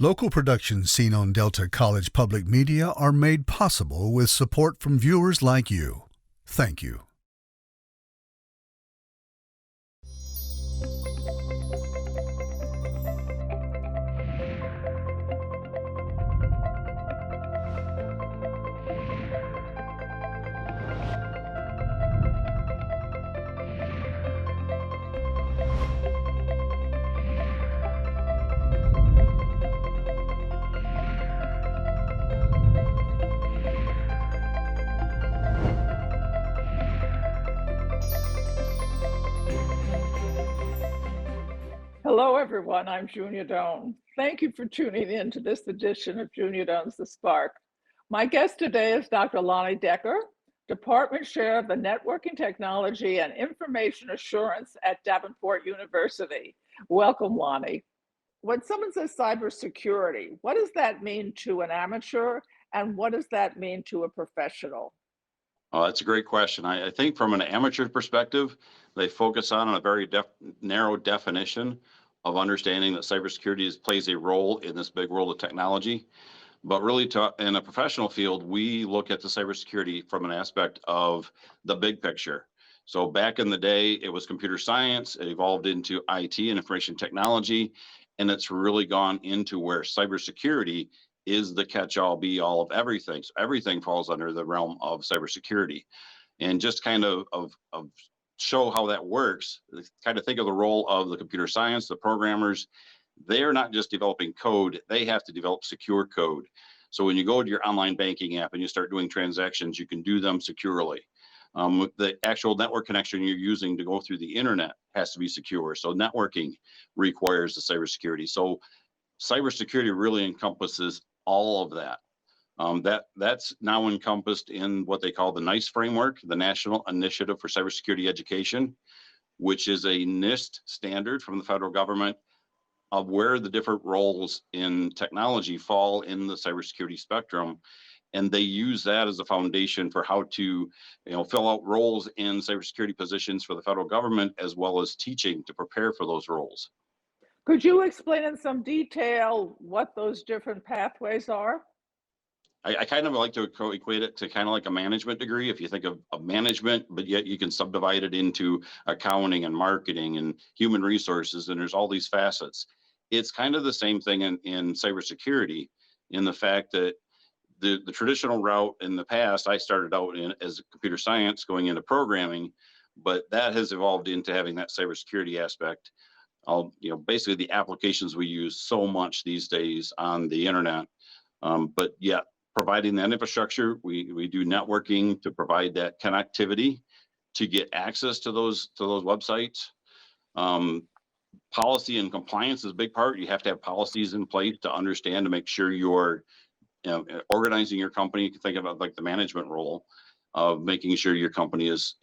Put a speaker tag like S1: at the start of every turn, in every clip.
S1: Local productions seen on Delta College Public Media are made possible with support from viewers like you. Thank you.
S2: Hello, everyone. I'm Junia Doan. Thank you for tuning in to this edition of Junia Doan's The Spark. My guest today is Dr. Lonnie Decker, Department Chair of the Networking Technology and Information Assurance at Davenport University. Welcome, Lonnie. When someone says cybersecurity, what does that mean to an amateur, and what does that mean to a professional?
S3: Oh, that's a great question. I think from an amateur perspective, they focus on a very narrow definition of understanding that cybersecurity plays a role in this big world of technology. But really, in a professional field, we look at the cybersecurity from an aspect of the big picture. So back in the day, it was computer science. It evolved into IT and information technology, and it's really gone into where cybersecurity is the catch-all be-all of everything. So everything falls under the realm of cybersecurity. And just kind of show how that works, kind of think of the role of the computer science, the programmers. They're not just developing code, they have to develop secure code. So when you go to your online banking app and you start doing transactions, you can do them securely. The actual network connection you're using to go through the internet has to be secure. So networking requires the cybersecurity. So cybersecurity really encompasses all of that. That's now encompassed in what they call the NICE framework, the National Initiative for Cybersecurity Education, which is a NIST standard from the federal government of where the different roles in technology fall in the cybersecurity spectrum. And they use that as a foundation for how to, fill out roles in cybersecurity positions for the federal government, as well as teaching to prepare for those roles.
S2: Could you explain in some detail what those different pathways are?
S3: I kind of like to equate it to kind of like a management degree. If you think of management, but yet you can subdivide it into accounting and marketing and human resources, and there's all these facets. It's kind of the same thing in cybersecurity, in the fact that the traditional route in the past, I started out as computer science going into programming, but that has evolved into having that cybersecurity aspect. Basically the applications we use so much these days on the internet, but yet providing that infrastructure, we do networking to provide that connectivity to get access to those websites. Policy and compliance is a big part. You have to have policies in place to understand, to make sure you're organizing your company. You can think about like the management role of making sure your company is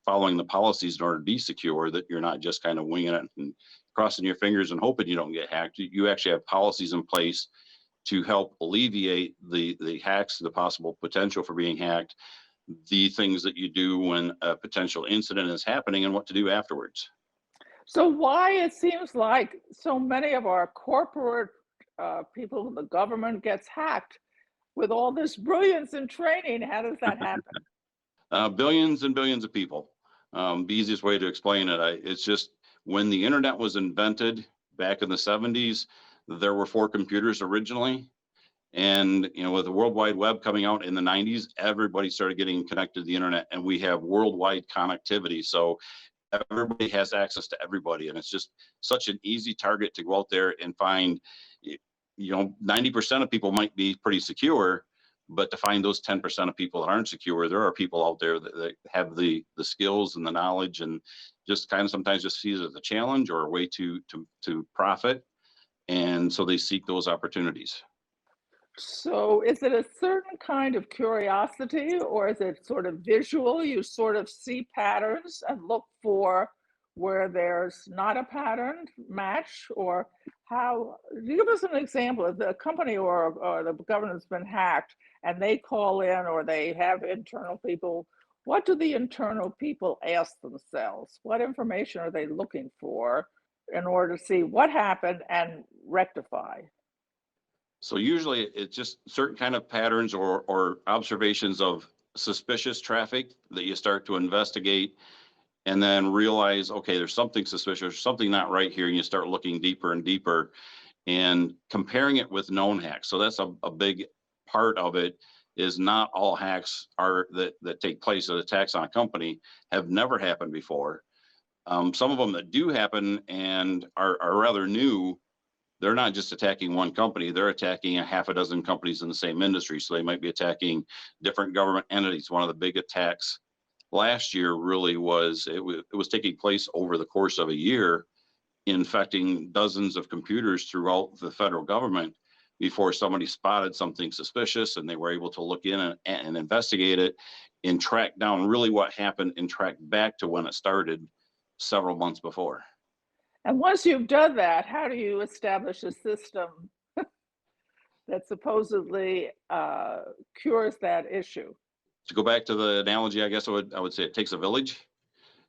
S3: following the policies in order to be secure, that you're not just kind of winging it and crossing your fingers and hoping you don't get hacked. You actually have policies in place to help alleviate the hacks, the possible potential for being hacked, the things that you do when a potential incident is happening, and what to do afterwards.
S2: So why it seems like so many of our corporate people in the government gets hacked with all this brilliance and training? How does that happen?
S3: Billions and billions of people. The easiest way to explain it, it's just when the internet was invented back in the 70s, there were 4 computers originally. And with the World Wide Web coming out in the 90s, everybody started getting connected to the internet, and we have worldwide connectivity. So everybody has access to everybody, and it's just such an easy target to go out there and find. 90% of people might be pretty secure, but to find those 10% of people that aren't secure, there are people out there that have the skills and the knowledge, and just kind of sometimes just see it as a challenge or a way to profit. And so they seek those opportunities.
S2: So is it a certain kind of curiosity, or is it sort of visual? You sort of see patterns and look for where there's not a pattern match, or how? Give us an example. If the company or the government's been hacked and they call in, or they have internal people, what do the internal people ask themselves? What information are they looking for in order to see what happened and rectify?
S3: So usually it's just certain kind of patterns or observations of suspicious traffic that you start to investigate and then realize, okay, there's something suspicious, something not right here. And you start looking deeper and deeper and comparing it with known hacks. So that's a big part of it, is not all hacks are that take place at attacks on a company have never happened before. Some of them that do happen and are rather new, they're not just attacking one company, they're attacking a half a dozen companies in the same industry. So they might be attacking different government entities. One of the big attacks last year really was, it was taking place over the course of a year, infecting dozens of computers throughout the federal government before somebody spotted something suspicious and they were able to look in and investigate it and track down really what happened and track back to when it started several months before.
S2: And once you've done that, how do you establish a system that supposedly cures that issue?
S3: To go back to the analogy, I guess I would say it takes a village.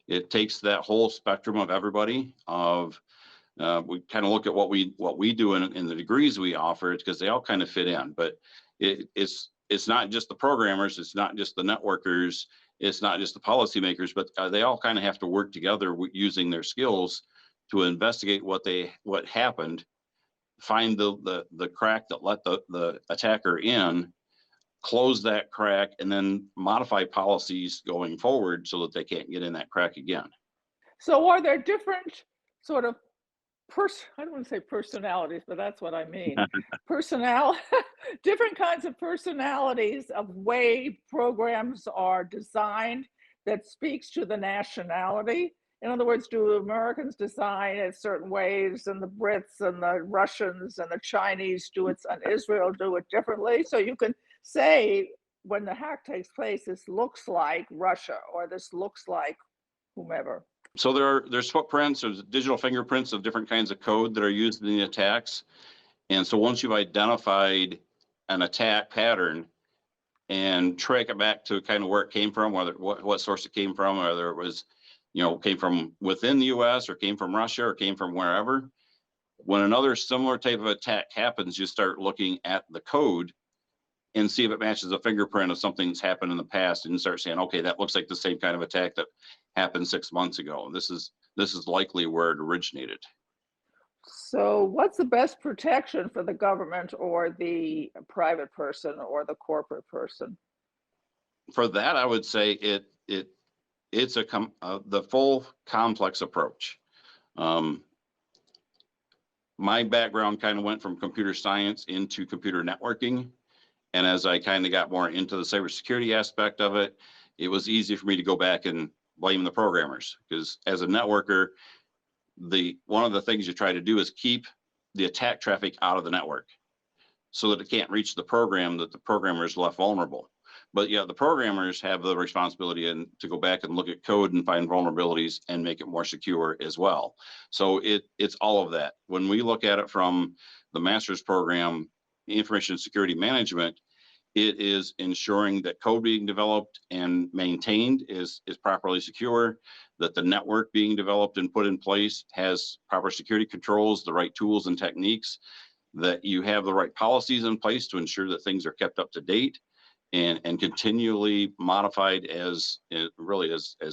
S3: It takes that whole spectrum of everybody. We kind of look at what we do in the degrees we offer, because they all kind of fit in. But it's not just the programmers, it's not just the networkers, it's not just the policymakers, but they all kind of have to work together using their skills to investigate what happened, find the crack that let the attacker in, close that crack, and then modify policies going forward so that they can't get in that crack again.
S2: So are there different sort of I don't want to say personalities, but that's what I mean. Different kinds of personalities of way programs are designed that speaks to the nationality. In other words, do Americans design it certain ways, and the Brits and the Russians and the Chinese do it, and Israel do it differently? So you can say, when the hack takes place, this looks like Russia, or this looks like whomever.
S3: So there's footprints, there's digital fingerprints of different kinds of code that are used in the attacks. And so once you've identified an attack pattern and track it back to kind of where it came from, whether what source it came from, whether it was, came from within the US or came from Russia or came from wherever, when another similar type of attack happens, you start looking at the code and see if it matches a fingerprint of something that's happened in the past, and start saying, okay, that looks like the same kind of attack that happened 6 months ago. This is likely where it originated.
S2: So what's the best protection for the government or the private person or the corporate person?
S3: For that, I would say it's the full complex approach. My background kind of went from computer science into computer networking. And as I kind of got more into the cybersecurity aspect of it, it was easy for me to go back and blame the programmers, because as a networker, one of the things you try to do is keep the attack traffic out of the network so that it can't reach the program, that the programmer is left vulnerable. But yeah, the programmers have the responsibility to go back and look at code and find vulnerabilities and make it more secure as well. So it's all of that. When we look at it from the master's program, information security management, it is ensuring that code being developed and maintained is properly secure, that the network being developed and put in place has proper security controls, the right tools and techniques, that you have the right policies in place to ensure that things are kept up to date and continually modified as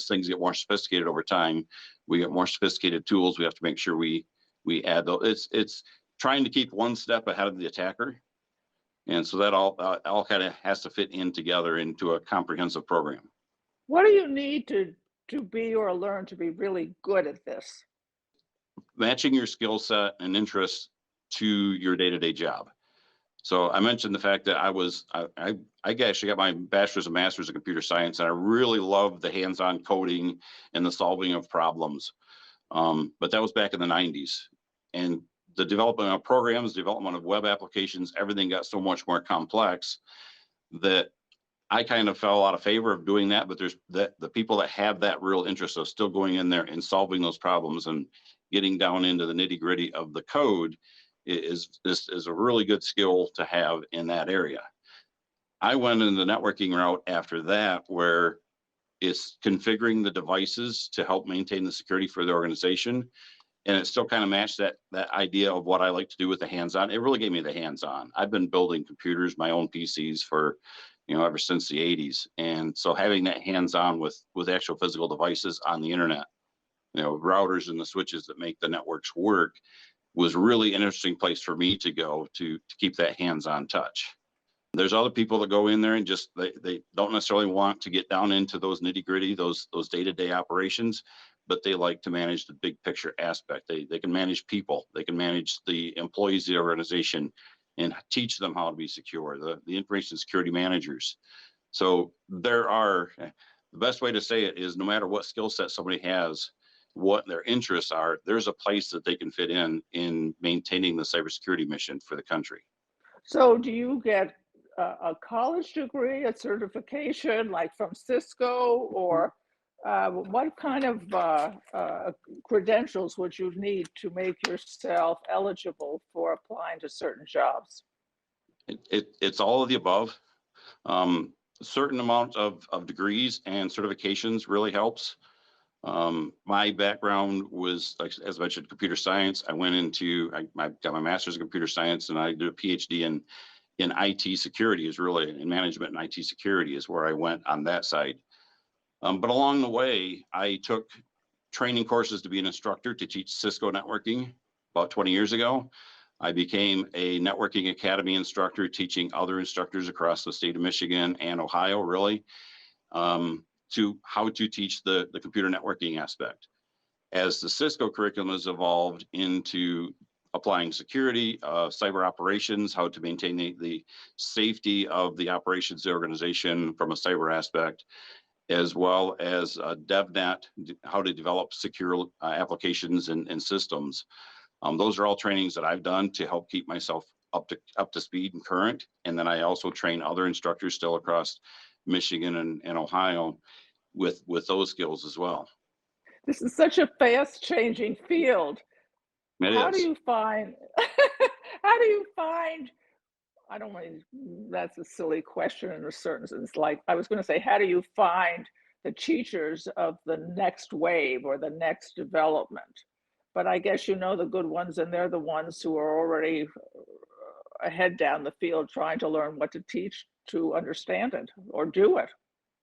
S3: things get more sophisticated over time. We get more sophisticated tools. We have to make sure we add those. It's trying to keep one step ahead of the attacker. And so that all kind of has to fit in together into a comprehensive program.
S2: What do you need to be or learn to be really good at this?
S3: Matching your skill set and interests to your day-to-day job. So I mentioned the fact that I actually got my bachelor's and master's in computer science, and I really loved the hands-on coding and the solving of problems. But that was back in the 90s. And the development of programs, development of web applications, everything got so much more complex that I kind of fell out of favor of doing that. But there's the people that have that real interest of still going in there and solving those problems and getting down into the nitty gritty of the code is a really good skill to have in that area. I went in the networking route after that, where it's configuring the devices to help maintain the security for the organization. And it still kind of matched that idea of what I like to do with the hands-on. It really gave me the hands-on. I've been building computers, my own PCs for, ever since the 80s. And so having that hands-on with actual physical devices on the internet, routers and the switches that make the networks work, was really an interesting place for me to go to keep that hands-on touch. There's other people that go in there and just they don't necessarily want to get down into those nitty-gritty, those day-to-day operations, but they like to manage the big picture aspect. They can manage people, they can manage the employees of the organization and teach them how to be secure, the information security managers. So the best way to say it is, no matter what skill set somebody has, what their interests are, there's a place that they can fit in maintaining the cybersecurity mission for the country.
S2: So do you get a college degree, a certification like from Cisco, or what kind of credentials would you need to make yourself eligible for applying to certain jobs?
S3: It's all of the above. A certain amount of degrees and certifications really helps. My background was, like, as I mentioned, computer science. I got my master's in computer science, and I did a PhD in IT security, is really in management and IT security is where I went on that side. But along the way, I took training courses to be an instructor to teach Cisco networking about 20 years ago. I became a networking academy instructor, teaching other instructors across the state of Michigan and Ohio, really, to how to teach the computer networking aspect. As the Cisco curriculum has evolved into applying security, cyber operations, how to maintain the safety of the operations of the organization from a cyber aspect, as well as DevNet, how to develop secure applications and systems. Those are all trainings that I've done to help keep myself up to speed and current. And then I also train other instructors still across Michigan and Ohio with those skills as well.
S2: This is such a fast changing field.
S3: How
S2: do you find how do you find I don't want to, that's a silly question in a certain sense. Like, I was going to say, how do you find the teachers of the next wave or the next development? But I guess you know the good ones, and they're the ones who are already ahead down the field trying to learn what to teach to understand it or do it.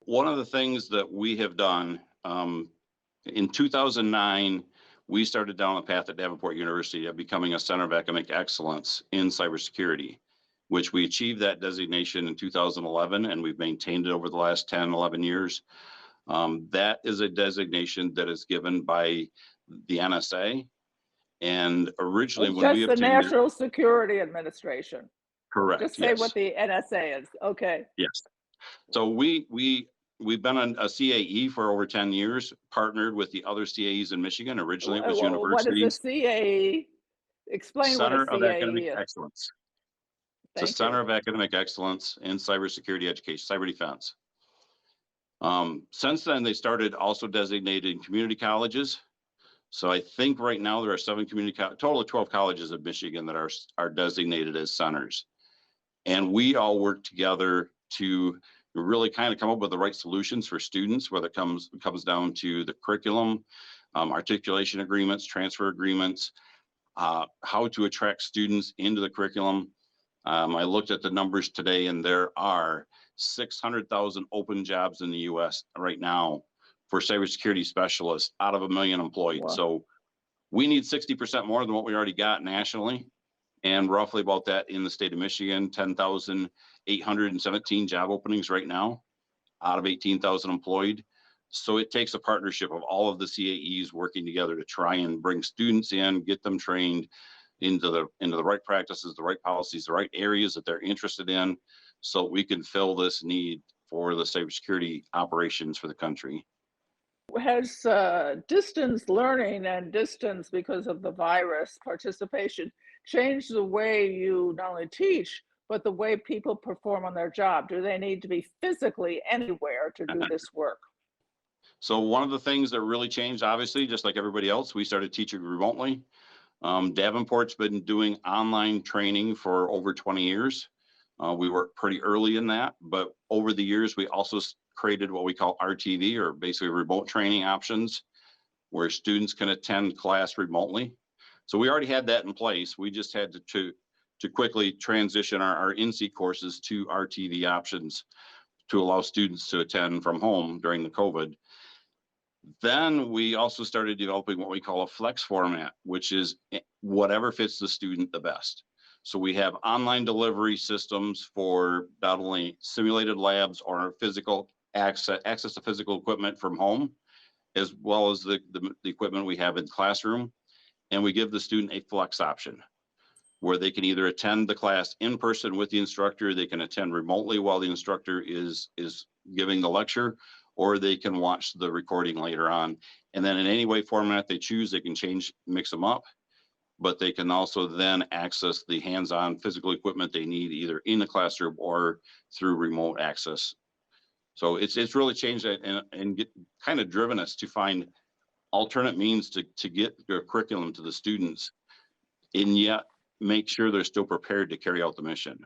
S3: One of the things that we have done, in 2009, we started down the path at Davenport University of becoming a center of academic excellence in cybersecurity, which we achieved that designation in 2011, and we've maintained it over the last 10, 11 years. That is a designation that is given by the NSA. And originally,
S2: It's
S3: when we
S2: just the
S3: obtained
S2: National Security Administration.
S3: correct,
S2: Just say
S3: yes,
S2: what the NSA is. Okay.
S3: yes. So we've been a CAE for over 10 years, partnered with the other CAEs in Michigan. Originally, it was
S2: What is a
S3: universities.
S2: CAE? Explain what a
S3: Center of
S2: CAE
S3: Academic
S2: is.
S3: Excellence. It's a
S2: Thank
S3: center
S2: you.
S3: of academic excellence in cybersecurity education, cyber defense. Since then, they started also designating community colleges. So I think right now there are 7 total of 12 colleges of Michigan that are designated as centers. And we all work together to really kind of come up with the right solutions for students, whether it comes down to the curriculum, articulation agreements, transfer agreements, how to attract students into the curriculum. I looked at the numbers today, and there are 600,000 open jobs in the U.S. right now for cybersecurity specialists out of 1 million employed.
S2: Wow.
S3: So we need 60% more than what we already got nationally, and roughly about that in the state of Michigan, 10,817 job openings right now out of 18,000 employed. So it takes a partnership of all of the CAEs working together to try and bring students in, get them trained into the right practices, the right policies, the right areas that they're interested in, so we can fill this need for the cybersecurity operations for the country.
S2: Has distance learning and distance because of the virus participation changed the way you not only teach, but the way people perform on their job? Do they need to be physically anywhere to do this work?
S3: So one of the things that really changed, obviously, just like everybody else, we started teaching remotely. Davenport's been doing online training for over 20 years. We were pretty early in that, but over the years, we also created what we call RTV, or basically remote training options. where students can attend class remotely. So we already had that in place. We just had to quickly transition our in-seat courses to RTV options to allow students to attend from home during the COVID. Then we also started developing what we call a flex format, which is whatever fits the student the best. So we have online delivery systems for not only simulated labs or physical access to physical equipment from home, as well as the equipment we have in the classroom. And we give the student a flex option where they can either attend the class in person with the instructor, they can attend remotely while the instructor is giving the lecture, or they can watch the recording later on. And then in any way format they choose, they can mix them up, but they can also then access the hands-on physical equipment they need either in the classroom or through remote access. So it's really changed that and kind of driven us to find alternate means to get their curriculum to the students, and yet make sure they're still prepared to carry out the mission.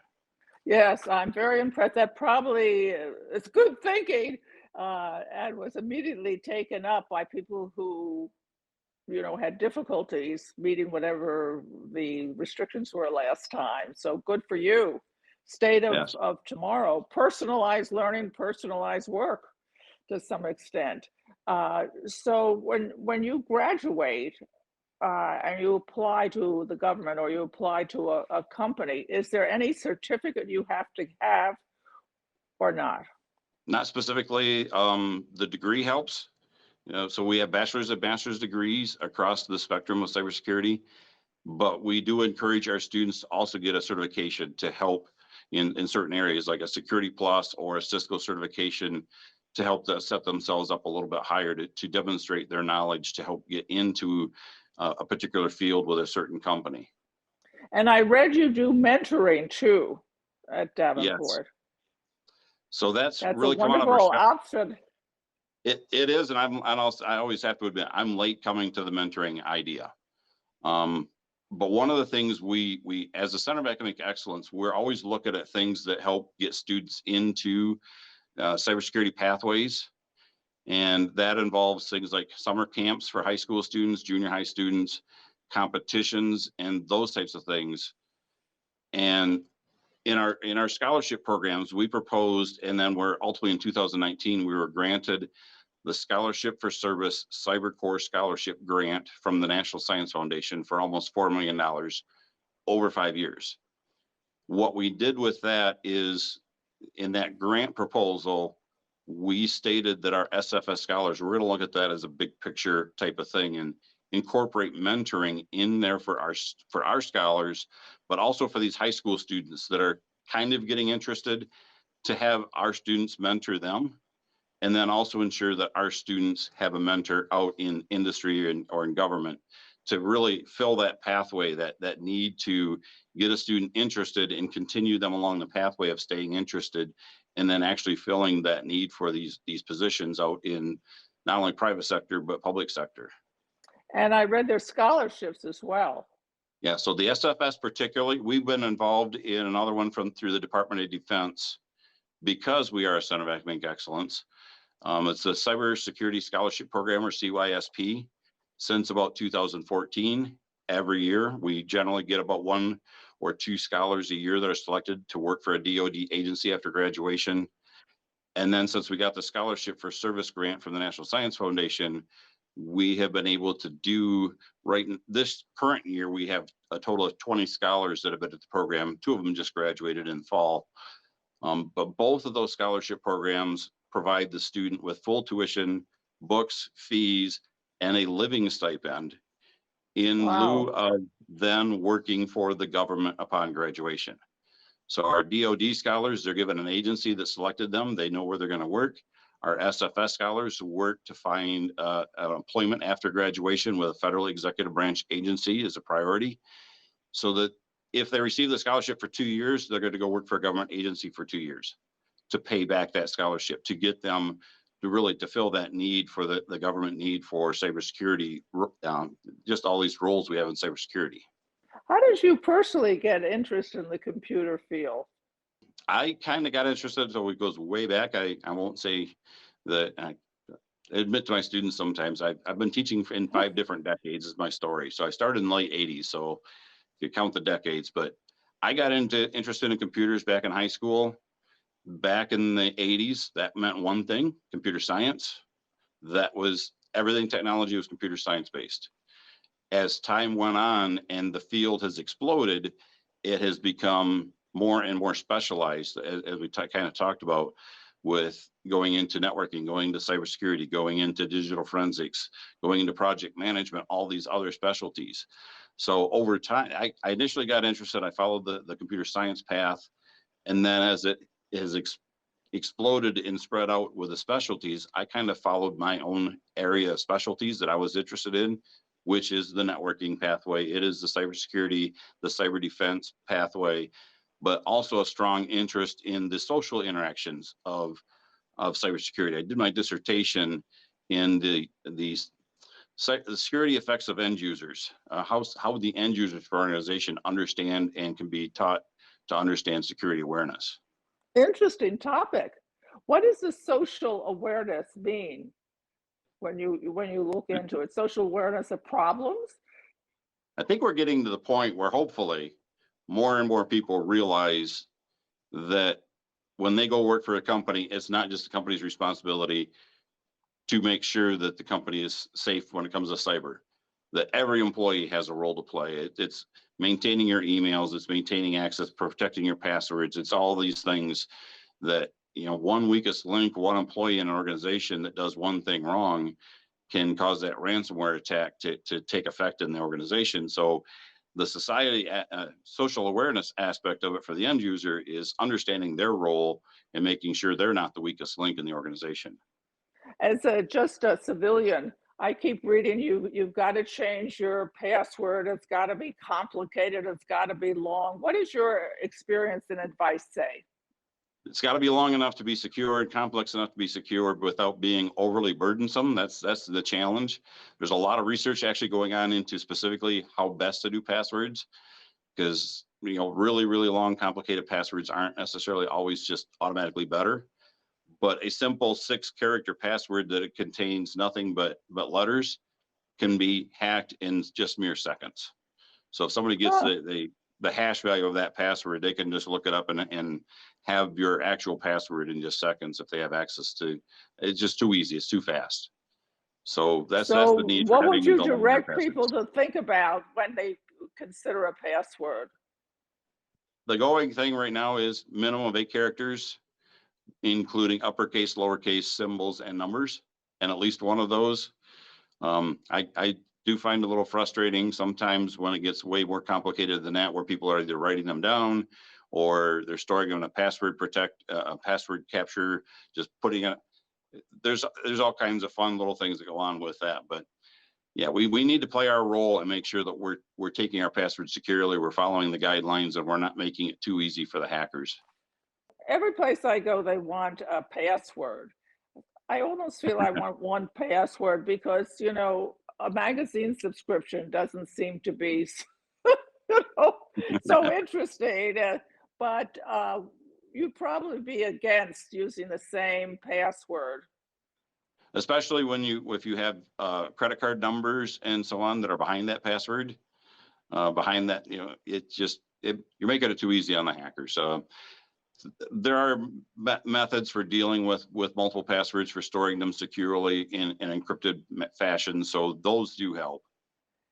S2: Yes, I'm very impressed. That probably it's good thinking, and was immediately taken up by people who, had difficulties meeting whatever the restrictions were last time. So good for you. State
S3: Yes.
S2: of tomorrow, personalized learning, personalized work to some extent. So when you graduate, and you apply to the government or you apply to a company, is there any certificate you have to have or not?
S3: Not specifically. The degree helps. So we have bachelor's and master's degrees across the spectrum of cybersecurity, but we do encourage our students to also get a certification to help in certain areas, like a Security Plus or a Cisco certification, to help set themselves up a little bit higher to demonstrate their knowledge to help get into a particular field with a certain company.
S2: And I read you do mentoring too at
S3: Yes.
S2: Davenport.
S3: So that's
S2: That's a
S3: really come out of our
S2: wonderful option.
S3: It is, and I always have to admit I'm late coming to the mentoring idea. But one of the things we as a Center of Academic Excellence, we're always looking at things that help get students into cybersecurity pathways. And that involves things like summer camps for high school students, junior high students, competitions, and those types of things. And in our scholarship programs, we proposed, and then we're ultimately in 2019, we were granted the Scholarship for Service Cyber Core Scholarship Grant from the National Science Foundation for almost $4 million over 5 years. What we did with that is, in that grant proposal, we stated that our SFS scholars, we're going to look at that as a big picture type of thing and incorporate mentoring in there for our scholars, but also for these high school students that are kind of getting interested, to have our students mentor them, and then also ensure that our students have a mentor out in industry or in government to really fill that pathway, that need to get a student interested and continue them along the pathway of staying interested, and then actually filling that need for these positions out in not only private sector, but public sector.
S2: And I read their scholarships as well.
S3: Yeah, so the SFS particularly, we've been involved in another one through the Department of Defense because we are a Center of Academic Excellence. It's a Cybersecurity Scholarship Program, or CYSP, since about 2014. Every year, we generally get about 1 or 2 scholars a year that are selected to work for a DoD agency after graduation. And then since we got the Scholarship for Service grant from the National Science Foundation, we have been able to do, right in this current year, we have a total of 20 scholars that have been at the program. 2 of them just graduated in fall. But both of those scholarship programs provide the student with full tuition, books, fees, and a living stipend in lieu of then working for the government upon graduation. So our DoD scholars, they're given an agency that selected them. They know where they're going to work. Our SFS scholars work to find an employment after graduation with a federal executive branch agency as a priority, so that if they receive the scholarship for 2 years, they're going to go work for a government agency for 2 years to pay back that scholarship, to get them to fill that need for the government need for cybersecurity, just all these roles we have in cybersecurity.
S2: How did you personally get interest in the computer field?
S3: I kind of got interested, so it goes way back. I won't say that admit to my students sometimes I've been teaching in 5 different decades is my story. So I started in the late 80s. So if you count the decades, but I got interested in computers back in high school. Back in the 80s, that meant one thing, computer science. That was everything technology was computer science based. As time went on and the field has exploded, it has become more and more specialized, as we kind of talked about, with going into networking, going into cybersecurity, going into digital forensics, going into project management, all these other specialties. So over time, I initially got interested. I followed the computer science path, and then as it has exploded and spread out with the specialties, I kind of followed my own area of specialties that I was interested in, which is the networking pathway. It is the cybersecurity, the cyber defense pathway, but also a strong interest in the social interactions of cybersecurity. I did my dissertation in the security effects of end users, how the end users for organization understand and can be taught to understand security awareness.
S2: Interesting topic. What does the social awareness mean when you look into it? Social awareness of problems?
S3: I think we're getting to the point where hopefully more and more people realize that when they go work for a company, it's not just the company's responsibility to make sure that the company is safe when it comes to cyber, that every employee has a role to play. It's maintaining your emails, it's maintaining access, protecting your passwords. It's all these things that, one weakest link, one employee in an organization that does one thing wrong can cause that ransomware attack to take effect in the organization. So the society social awareness aspect of it for the end user is understanding their role and making sure they're not the weakest link in the organization.
S2: As just a civilian, I keep reading you've got to change your password. It's got to be complicated. It's got to be long. What does your experience and advice say?
S3: It's got to be long enough to be secured, complex enough to be secured without being overly burdensome. That's the challenge. There's a lot of research actually going on into specifically how best to do passwords, because really, really long, complicated passwords aren't necessarily always just automatically better. But a simple 6-character password that it contains nothing but letters can be hacked in just mere seconds. So if somebody gets the hash value of that password, they can just look it up and have your actual password in just seconds if they have access to. It's just too easy. It's too fast. So that's the need for
S2: what would
S3: having
S2: you
S3: the longer
S2: direct
S3: passwords.
S2: people to think about when they consider a password?
S3: The going thing right now is minimum of 8 characters, including uppercase, lowercase, symbols, and numbers, and at least one of those. I do find a little frustrating sometimes when it gets way more complicated than that, where people are either writing them down or they're storing them in a password password capture, just putting it. There's all kinds of fun little things that go on with that, but yeah, we need to play our role and make sure that we're taking our passwords securely, we're following the guidelines, and we're not making it too easy for the hackers.
S2: Every place I go, they want a password. I almost feel I want one password because, a magazine subscription doesn't seem to be so interesting. But you'd probably be against using the same password.
S3: Especially if you have credit card numbers and so on that are behind that password, behind that, you're making it too easy on the hacker. So there are methods for dealing with multiple passwords, for storing them securely in an encrypted fashion. So those do help.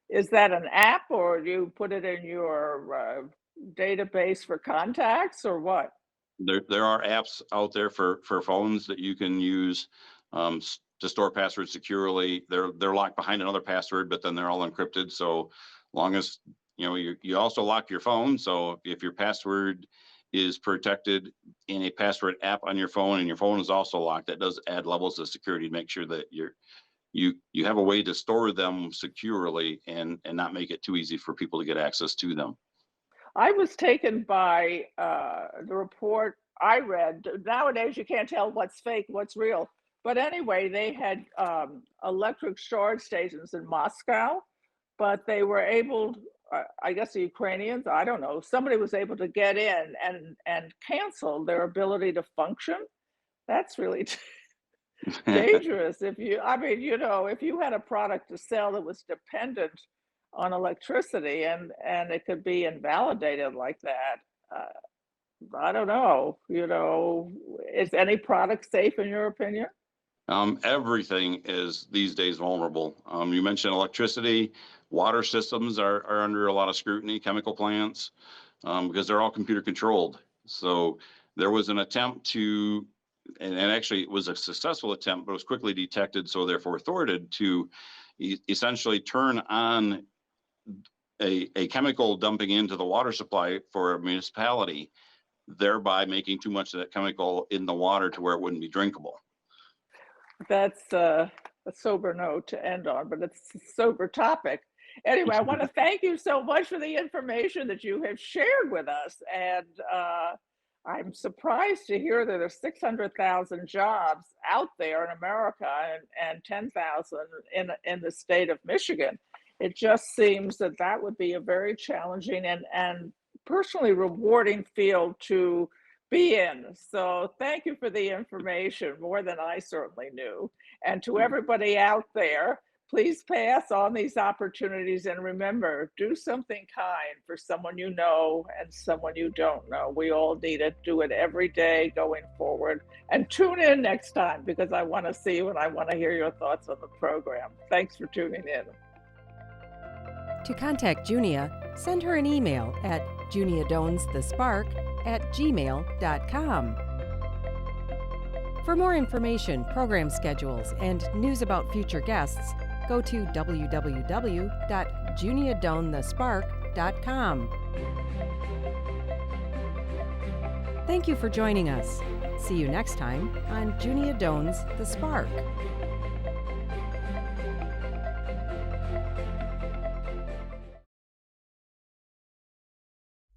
S2: Is that an app, or do you put it in your database for contacts, or what?
S3: There are apps out there for phones that you can use to store passwords securely. They're locked behind another password, but then they're all encrypted. So long as you also lock your phone. So if your password is protected in a password app on your phone and your phone is also locked, that does add levels of security to make sure that you have a way to store them securely and not make it too easy for people to get access to them.
S2: I was taken by the report I read. Nowadays, you can't tell what's fake, what's real. But anyway, they had electric storage stations in Moscow, but they were able, I guess the Ukrainians, I don't know, somebody was able to get in and cancel their ability to function. That's really dangerous if you, I mean, if you had a product to sell that was dependent on electricity and it could be invalidated like that, I don't know, is any product safe in your opinion?
S3: Everything is these days vulnerable. You mentioned electricity, water systems are under a lot of scrutiny, chemical plants, because they're all computer controlled. So there was an attempt to, and actually it was a successful attempt, but it was quickly detected, so therefore thwarted, to essentially turn on a chemical dumping into the water supply for a municipality, thereby making too much of that chemical in the water to where it wouldn't be drinkable.
S2: That's a sober note to end on, but it's a sober topic. Anyway, I want to thank you so much for the information that you have shared with us. And I'm surprised to hear that there's 600,000 jobs out there in America and 10,000 in the state of Michigan. It just seems that that would be a very challenging and personally rewarding field to be in. So thank you for the information, more than I certainly knew. And to everybody out there, please pass on these opportunities and remember, do something kind for someone you know and someone you don't know. We all need it. Do it every day going forward. And tune in next time because I want to see you and I want to hear your thoughts on the program. Thanks for tuning in.
S4: To contact Junia, send her an email at juniadownsthespark@gmail.com. For more information, program schedules, and news about future guests, go to www.juniadownthespark.com. Thank you for joining us. See you next time on Junia Doan's The Spark.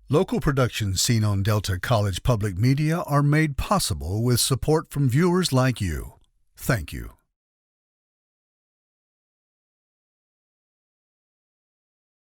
S1: Local productions seen on Delta College Public Media are made possible with support from viewers like you. Thank you.